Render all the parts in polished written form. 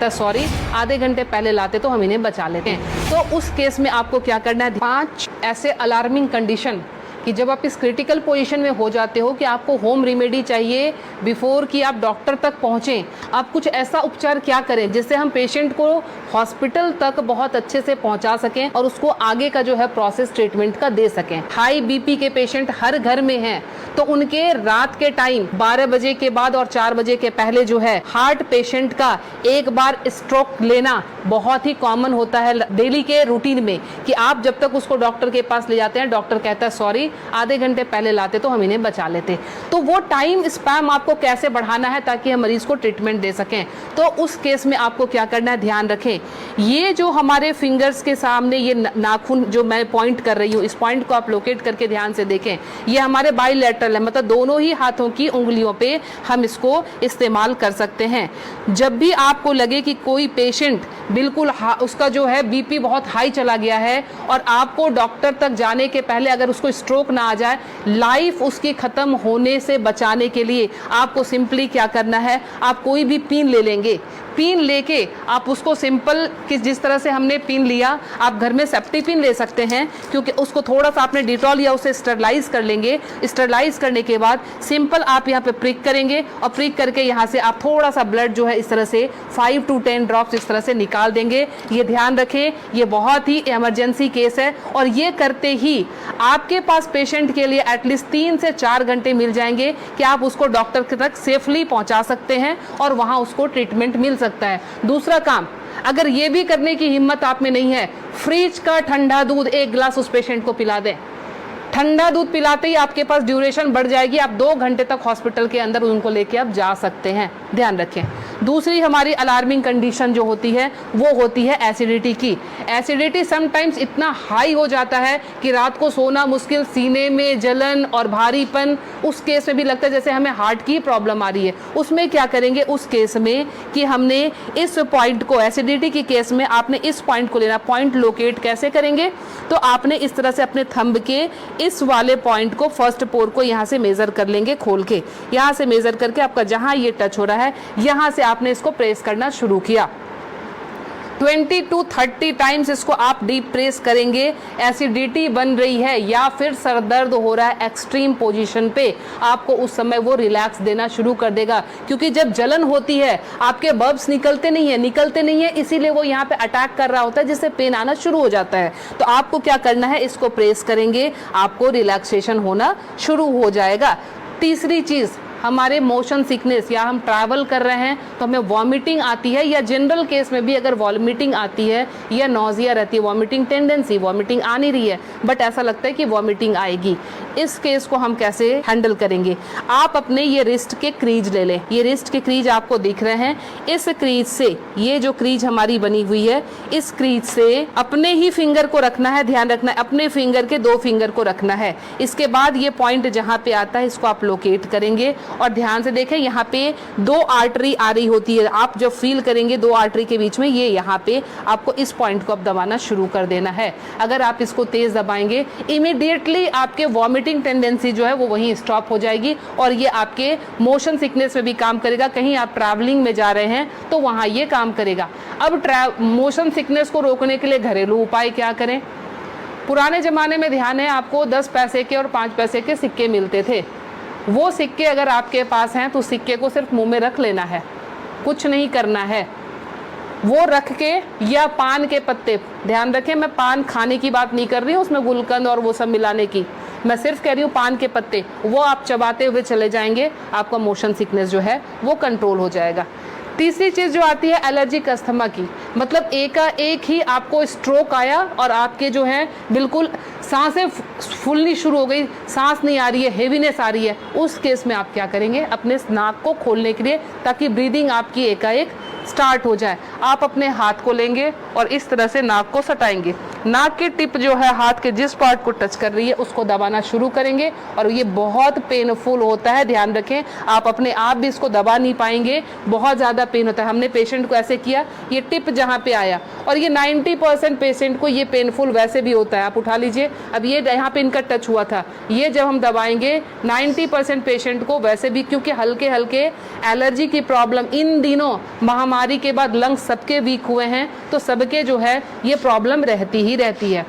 कहता है सॉरी, आधे घंटे पहले लाते तो हम इन्हें बचा लेते हैं। तो उस केस में आपको क्या करना है, 5 ऐसे अलार्मिंग कंडीशन कि जब आप इस क्रिटिकल पोजीशन में हो जाते हो कि आपको होम रेमेडी चाहिए बिफोर कि आप डॉक्टर तक पहुँचें, आप कुछ ऐसा उपचार क्या करें जिससे हम पेशेंट को हॉस्पिटल तक बहुत अच्छे से पहुंचा सकें और उसको आगे का जो है प्रोसेस ट्रीटमेंट का दे सकें। हाई बीपी के पेशेंट हर घर में हैं, तो उनके रात के टाइम 12 बजे के बाद और 4 बजे के पहले जो है हार्ट पेशेंट का एक बार स्ट्रोक लेना बहुत ही कॉमन होता है डेली के रूटीन में, कि आप जब तक उसको डॉक्टर के पास ले जाते हैं, डॉक्टर कहता है सॉरी, आधे घंटे पहले लाते तो हम इन्हें बचा लेते। तो वो टाइम स्पैम आपको कैसे बढ़ाना है ताकि हम मरीज को ट्रीटमेंट दे सकें। तो उस केस में आपको क्या करना है, ध्यान रखें, ये जो हमारे फिंगर्स के सामने ये नाखून जो मैं पॉइंट कर रही हूँ, इस पॉइंट को आप लोकेट करके ध्यान से देखें, ये हमारे बाइलेटरल है, मतलब दोनों ही हाथों की उंगलियों पे हम इसको इस्तेमाल कर सकते हैं। जब भी आपको लगे कि कोई पेशेंट बिल्कुल उसका जो है बीपी बहुत हाई चला गया है और आपको डॉक्टर तक जाने के पहले अगर उसको स्ट्रोक ना आ जाए, लाइफ उसकी खत्म होने से बचाने के लिए आपको सिंपली क्या करना है, आप कोई भी पिन ले लेंगे, पिन लेके आप उसको सिंपल कि जिस तरह से हमने पिन लिया, आप घर में सेफ्टी पिन ले सकते हैं, क्योंकि उसको थोड़ा सा आपने डिटॉल या उसे स्टरलाइज कर लेंगे। स्टरलाइज करने के बाद सिंपल आप यहाँ पे प्रिक करेंगे और प्रिक करके यहाँ से आप थोड़ा सा ब्लड जो है इस तरह से 5 to 10 ड्रॉप्स इस तरह से निकाल देंगे। ये ध्यान रखें, ये बहुत ही इमरजेंसी केस है और ये करते ही आपके पास पेशेंट के लिए एटलीस्ट 3 से 4 घंटे मिल जाएंगे कि आप उसको डॉक्टर तक सेफली पहुंचा सकते हैं और वहां उसको ट्रीटमेंट मिल सकता है। दूसरा काम, अगर ये भी करने की हिम्मत आप में नहीं है, फ्रिज का ठंडा दूध 1 गिलास उस पेशेंट को पिला दें। ठंडा दूध पिलाते ही आपके पास ड्यूरेशन बढ़ जाएगी, आप 2 घंटे तक हॉस्पिटल के अंदर उनको लेके आप जा सकते हैं। ध्यान रखें। दूसरी हमारी अलार्मिंग कंडीशन जो होती है वो होती है एसिडिटी की। एसिडिटी समटाइम्स इतना हाई हो जाता है कि रात को सोना मुश्किल, सीने में जलन और भारीपन, उस केस में भी लगता है जैसे हमें हार्ट की प्रॉब्लम आ रही है। उसमें क्या करेंगे, उस केस में कि हमने इस पॉइंट को, एसिडिटी के केस में आपने इस पॉइंट को लेना। पॉइंट लोकेट कैसे करेंगे, तो आपने इस तरह से अपने थंब के इस वाले पॉइंट को, फर्स्ट पोर को यहाँ से मेजर कर लेंगे, खोल के यहाँ से मेजर करके आपका जहाँ ये टच हो रहा है यहाँ से आपने इसको प्रेस करना शुरू किया। 20 to 30 टाइम्स इसको आप डीप प्रेस करेंगे। एसिडिटी बन रही है या फिर सर दर्द हो रहा है एक्सट्रीम पोजीशन पे, आपको उस समय वो रिलैक्स देना शुरू कर देगा, क्योंकि जब जलन होती है आपके बब्स निकलते नहीं है, इसीलिए वो यहाँ पे अटैक कर रहा होता है, जिससे पेन आना शुरू हो जाता है। तो आपको क्या करना है, इसको प्रेस करेंगे, आपको रिलैक्सेशन होना शुरू हो जाएगा। तीसरी चीज, हमारे मोशन सिकनेस या हम ट्रैवल कर रहे हैं तो हमें वॉमिटिंग आती है, या जनरल केस में भी अगर वॉमिटिंग आती है या नॉजिया रहती है, वॉमिटिंग टेंडेंसी, वॉमिटिंग आ नहीं रही है बट ऐसा लगता है कि वॉमिटिंग आएगी, इस केस को हम कैसे हैंडल करेंगे। आप अपने ये रिस्ट के क्रीज ले लें, ये रिस्ट के क्रीज आपको दिख रहे हैं, इस क्रीज से, ये जो क्रीज हमारी बनी हुई है, इस क्रीज से अपने ही फिंगर को रखना है, ध्यान रखना है, अपने फिंगर के 2 फिंगर को रखना है। इसके बाद ये पॉइंट जहाँ पे आता है इसको आप लोकेट करेंगे और ध्यान से देखें, यहाँ पे 2 आर्टरी आ रही होती है, आप जब फील करेंगे 2 आर्टरी के बीच में, ये यहाँ पे आपको इस पॉइंट को अब दबाना शुरू कर देना है। अगर आप इसको तेज दबाएंगे, इमीडिएटली आपके वॉमिटिंग टेंडेंसी जो है वो वहीं स्टॉप हो जाएगी और ये आपके मोशन सिकनेस में भी काम करेगा। कहीं आप ट्रैवलिंग में जा रहे हैं तो वहाँ ये काम करेगा। अब मोशन सिकनेस को रोकने के लिए घरेलू उपाय क्या करें। पुराने ज़माने में ध्यान है आपको 10 पैसे के और 5 पैसे के सिक्के मिलते थे, वो सिक्के अगर आपके पास हैं तो सिक्के को सिर्फ मुंह में रख लेना है, कुछ नहीं करना है। वो रख के, या पान के पत्ते, ध्यान रखें मैं पान खाने की बात नहीं कर रही हूँ, उसमें गुलकंद और वो सब मिलाने की, मैं सिर्फ कह रही हूँ पान के पत्ते, वो आप चबाते हुए चले जाएंगे, आपका मोशन सिकनेस जो है वो कंट्रोल हो जाएगा। तीसरी चीज़ जो आती है एलर्जिक अस्थमा की, मतलब एक ही आपको स्ट्रोक आया और आपके जो है बिल्कुल सांसें फूलनी शुरू हो गई, सांस नहीं आ रही है, हेवीनेस आ रही है, उस केस में आप क्या करेंगे, अपने नाक को खोलने के लिए, ताकि ब्रीदिंग आपकी एकाएक स्टार्ट हो जाए, आप अपने हाथ को लेंगे और इस तरह से नाक को सटाएंगे। नाक की टिप जो है हाथ के जिस पार्ट को टच कर रही है उसको दबाना शुरू करेंगे और ये बहुत पेनफुल होता है, ध्यान रखें। आप अपने आप भी इसको दबा नहीं पाएंगे, बहुत ज़्यादा पेन होता है। हमने पेशेंट को ऐसे किया, ये टिप जहाँ पे आया, और ये 90% पेशेंट को ये पेनफुल वैसे भी होता है। आप उठा लीजिए, अब ये यहाँ पे इनका टच हुआ था, ये जब हम दबाएंगे 90% पेशेंट को वैसे भी, क्योंकि हल्के हल्के एलर्जी की प्रॉब्लम इन दिनों महामारी बीमारी के बाद लंग्स सबके वीक हुए हैं तो सबके जो है ये प्रॉब्लम रहती ही रहती है।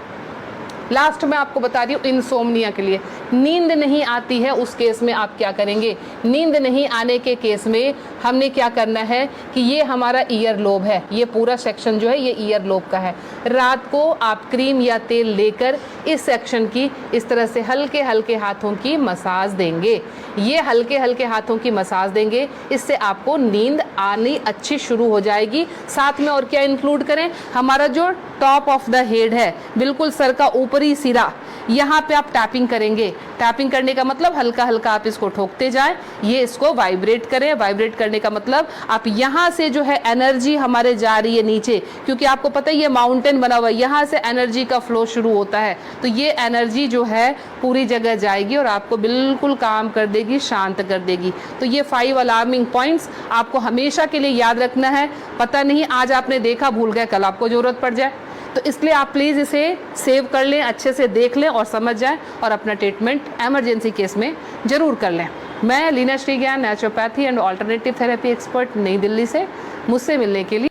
लास्ट में आपको बता रही हूँ इंसोम्निया के लिए, नींद नहीं आती है उस केस में आप क्या करेंगे। नींद नहीं आने के केस में हमने क्या करना है कि ये हमारा ईयर लोब है, ये पूरा सेक्शन जो है ये ईयर लोब का है। रात को आप क्रीम या तेल लेकर इस सेक्शन की इस तरह से हल्के हल्के हाथों की मसाज देंगे। ये हल्के हल्के हाथों की मसाज देंगे, इससे आपको नींद आनी अच्छी शुरू हो जाएगी। साथ में और क्या इंक्लूड करें, हमारा जो टॉप ऑफ द हेड है, बिल्कुल सर का ऊपरी सिरा, यहाँ पे आप टैपिंग करेंगे। टैपिंग करने का मतलब हल्का हल्का आप इसको ठोकते जाएं, ये इसको वाइब्रेट करें। वाइब्रेट करने का मतलब आप यहाँ से जो है एनर्जी हमारे जा रही है नीचे, क्योंकि आपको पता है ये माउंटेन बना हुआ है, यहाँ से एनर्जी का फ्लो शुरू होता है, तो ये एनर्जी जो है पूरी जगह जाएगी और आपको बिल्कुल काम कर देगी, शांत कर देगी। तो ये 5 अलार्मिंग पॉइंट्स आपको हमेशा के लिए याद रखना है। पता नहीं आज आपने देखा, भूल गए, कल आपको जरूरत पड़ जाए, तो इसलिए आप प्लीज़ इसे सेव कर लें, अच्छे से देख लें और समझ जाएं और अपना ट्रीटमेंट एमरजेंसी केस में ज़रूर कर लें। मैं Leena Srigyan, naturopathy and alternative therapy expert, नई दिल्ली से। मुझसे मिलने के लिए